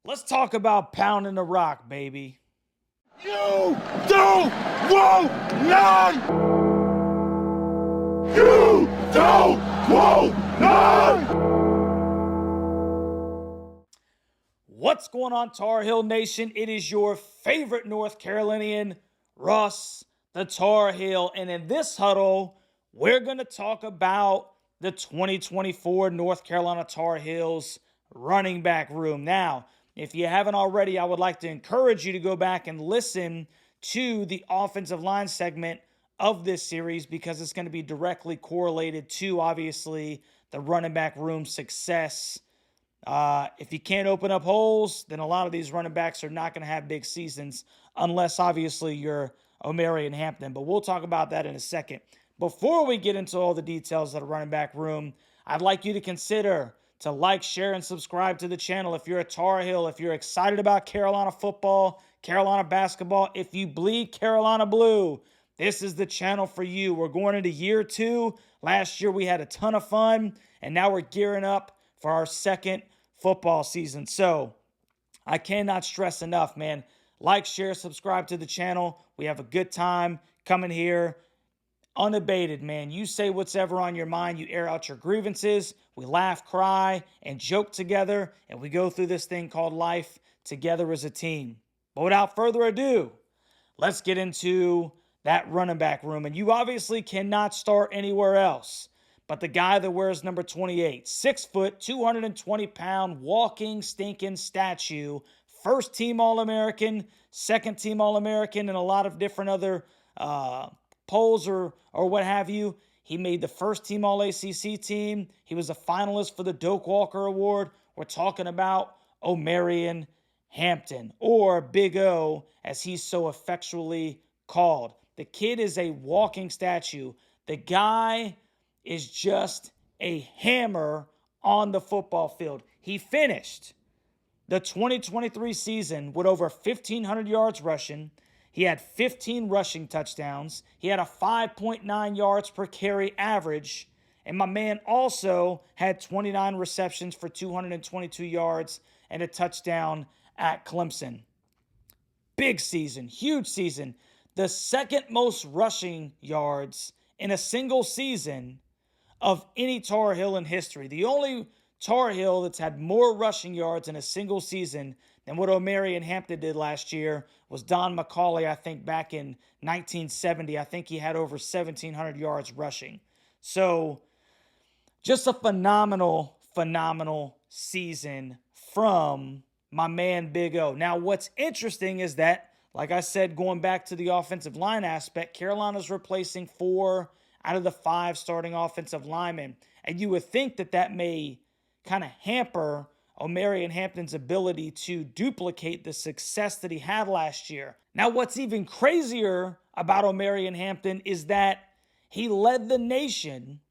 Let's talk about pounding the rock, baby. You don't want none! You don't want none! What's going on, Tar Heel Nation? It is your favorite North Carolinian, Russ, the Tar Heel. And in this huddle, we're going to talk about the 2024 North Carolina Tar Heels running back room. Now, if you haven't already, I would like to encourage you to go back and listen to the offensive line segment of this series because it's going to be directly correlated to, obviously, the running back room success. If you can't open up holes, then a lot of these running backs are not going to have big seasons unless, obviously, you're Omarion Hampton. But we'll talk about that in a second. Before we get into all the details of the running back room, I'd like you to consider to like, share, and subscribe to the channel if you're a Tar Heel, if you're excited about Carolina football, Carolina basketball, if you bleed Carolina blue, this is the channel for you. We're going into year 2. Last year we had a ton of fun, and now we're gearing up for our second football season. So I cannot stress enough, man. Like, share, subscribe to the channel. We have a good time coming here. Unabated, man. You say what's ever on your mind. You air out your grievances. We laugh, cry, and joke together, and we go through this thing called life together as a team. But without further ado, let's get into that running back room. And you obviously cannot start anywhere else but the guy that wears number 28. 6 foot, 220-pound, walking, stinking statue. First team All-American, second team All-American, and a lot of different other polls or what have you. He made the first team All-ACC team. He was a finalist for the Doak Walker Award. We're talking about Omarion Hampton, or Big O, as he's so effectually called. The kid is a walking statue. The guy is just a hammer on the football field. He finished the 2023 season with over 1,500 yards rushing. He had 15 rushing touchdowns. He had a 5.9 yards per carry average. And my man also had 29 receptions for 222 yards and a touchdown at Clemson. Big season, huge season. The second most rushing yards in a single season of any Tar Heel in history. The only Tar Heel that's had more rushing yards in a single season than what Omarion Hampton did last year was Don McCauley, I think, back in 1970. I think he had over 1,700 yards rushing. So just a phenomenal season from my man Big O. Now, what's interesting is that, like I said, going back to the offensive line aspect, Carolina's replacing 4 out of the 5 starting offensive linemen. And you would think that that may kind of hamper Omarion Hampton's ability to duplicate the success that he had last year. Now, what's even crazier about Omarion Hampton is that he led the nation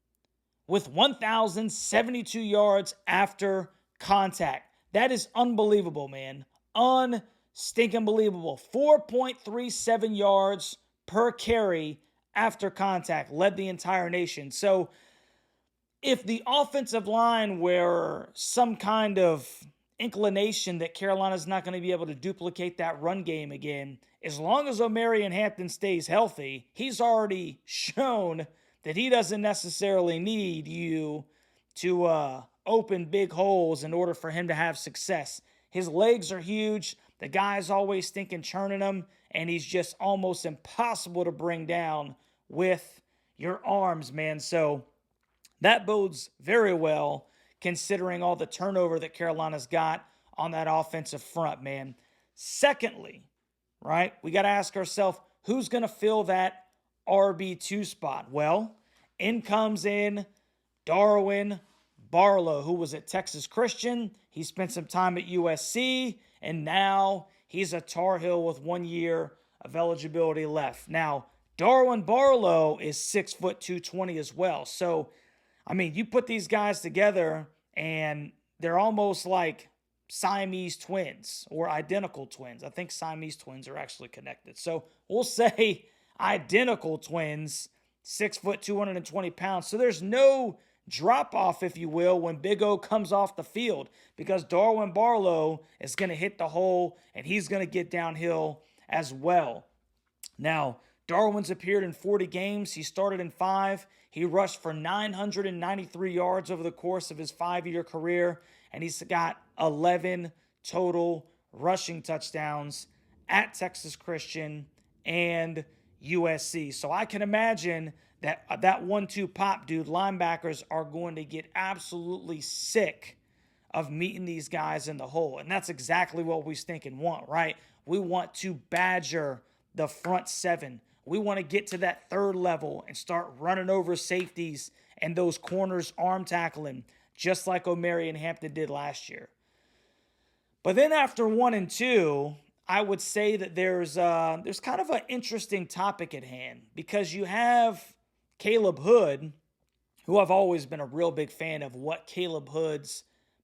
with 1,072 yards after contact. That is unbelievable, man. Unstinking believable. 4.37 yards per carry after contact led the entire nation. So if the offensive line were some kind of inclination that Carolina's not going to be able to duplicate that run game again, as long as Omarion Hampton stays healthy, he's already shown that he doesn't necessarily need you to open big holes in order for him to have success. His legs are huge. The guy's always thinking churning them, and he's just almost impossible to bring down with your arms, man. So that bodes very well considering all the turnover that Carolina's got on that offensive front, man. Secondly, right, we got to ask ourselves, who's going to fill that RB2 spot? Well, in comes in Darwin Barlow, who was at Texas Christian. He spent some time at USC, and now he's a Tar Heel with 1 year of eligibility left. Now, Darwin Barlow is 6 foot 220 as well. So, I mean, you put these guys together, and they're almost like Siamese twins or identical twins. I think Siamese twins are actually connected. So we'll say identical twins, 6 foot, 220 pounds. So there's no drop off, if you will, when Big O comes off the field, because Darwin Barlow is going to hit the hole and he's going to get downhill as well. Now, Darwin's appeared in 40 games. He started in 5. He rushed for 993 yards over the course of his 5-year career, and he's got 11 total rushing touchdowns at Texas Christian and USC. So I can imagine that 1-2 pop, dude, linebackers are going to get absolutely sick of meeting these guys in the hole. And that's exactly what we stink and want, right? We want to badger the front 7. We want to get to that 3rd level and start running over safeties and those corners arm tackling, just like O'Marion Hampton did last year. But then after 1 and 2, I would say that there's kind of an interesting topic at hand, because you have Caleb Hood, who I've always been a real big fan of what Caleb Hood's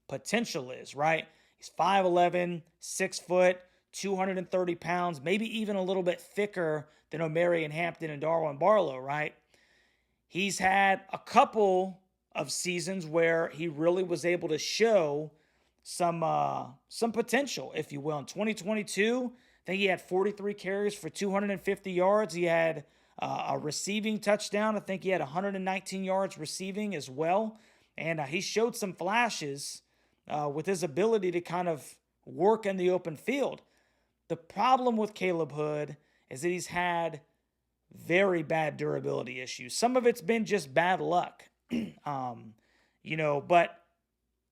potential is, right? He's 5'11", 6 foot, 230 pounds, maybe even a little bit thicker than O'Marion Hampton and Darwin Barlow, right? He's had a couple of seasons where he really was able to show some potential, if you will. In 2022, I think he had 43 carries for 250 yards. He had a receiving touchdown. I think he had 119 yards receiving as well. And he showed some flashes with his ability to kind of work in the open field. The problem with Caleb Hood is that he's had very bad durability issues. Some of it's been just bad luck, but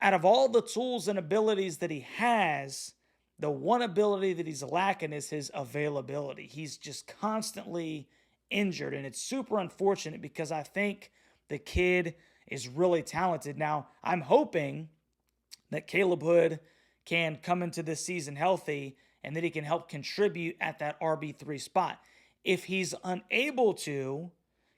out of all the tools and abilities that he has, the one ability that he's lacking is his availability. He's just constantly injured, and it's super unfortunate because I think the kid is really talented. Now, I'm hoping that Caleb Hood can come into this season healthy and that he can help contribute at that RB3 spot. If he's unable to,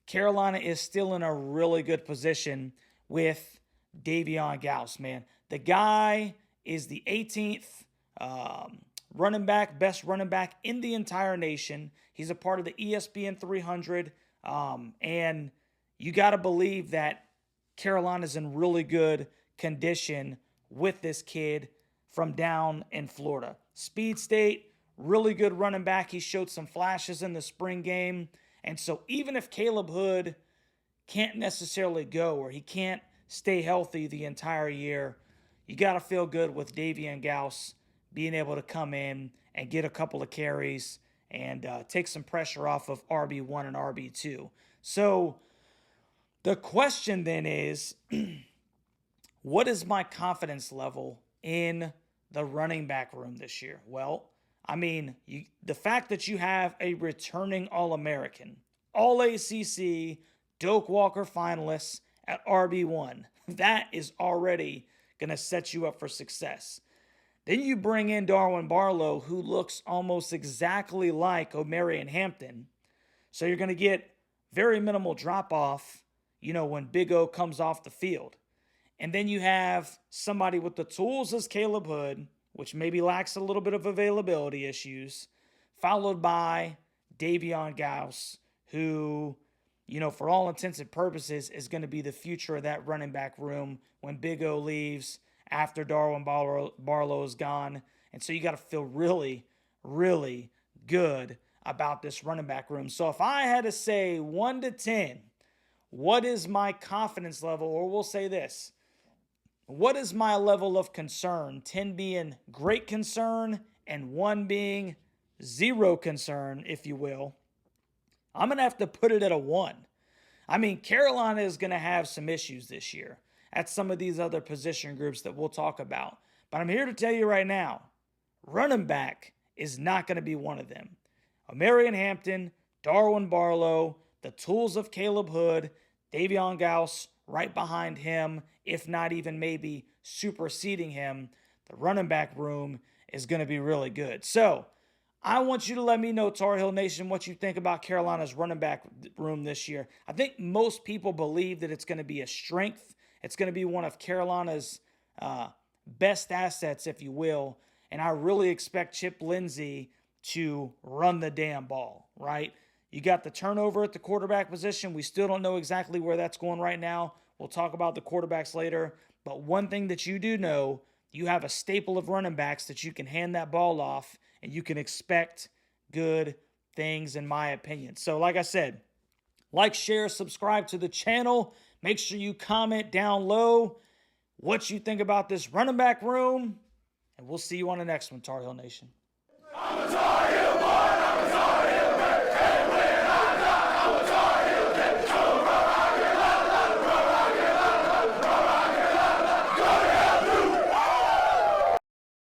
Carolina is still in a really good position with Davion Gauss, man. The guy is the 18th running back, best running back in the entire nation. He's a part of the ESPN 300, and you got to believe that Carolina's in really good condition with this kid from down in Florida. Speed State, really good running back. He showed some flashes in the spring game. And so even if Caleb Hood can't necessarily go, or he can't stay healthy the entire year, you got to feel good with Davion Gauss being able to come in and get a couple of carries and take some pressure off of RB1 and RB2. So the question then is, what is my confidence level in the running back room this year? Well, I mean, the fact that you have a returning All-American, All-ACC, Doak Walker finalist at RB1, that is already going to set you up for success. Then you bring in Darwin Barlow, who looks almost exactly like O'Marion Hampton. So you're going to get very minimal drop-off, when Big O comes off the field. And then you have somebody with the tools as Caleb Hood, which maybe lacks a little bit of availability issues, followed by Davion Gauss, who, for all intents and purposes, is going to be the future of that running back room when Big O leaves, after Darwin Barlow is gone. And so you got to feel really, really good about this running back room. So if I had to say 1 to 10, what is my confidence level? Or we'll say this. What is my level of concern? 10 being great concern and 1 being zero concern, if you will. I'm going to have to put it at a 1. I mean, Carolina is going to have some issues this year at some of these other position groups that we'll talk about. But I'm here to tell you right now, running back is not going to be one of them. O'Marion Hampton, Darwin Barlow, the tools of Caleb Hood, Davion Gauss right behind him, if not even maybe superseding him. The running back room is going to be really good. So I want you to let me know, Tar Heel Nation, what you think about Carolina's running back room this year. I think most people believe that it's going to be a strength. It's going to be one of Carolina's best assets, if you will. And I really expect Chip Lindsey to run the damn ball, right? You got the turnover at the quarterback position. We still don't know exactly where that's going right now. We'll talk about the quarterbacks later. But one thing that you do know, you have a staple of running backs that you can hand that ball off and you can expect good things, in my opinion. So like I said, like, share, subscribe to the channel. Make sure you comment down low what you think about this running back room. And we'll see you on the next one, Tar Heel Nation. I'm a Tar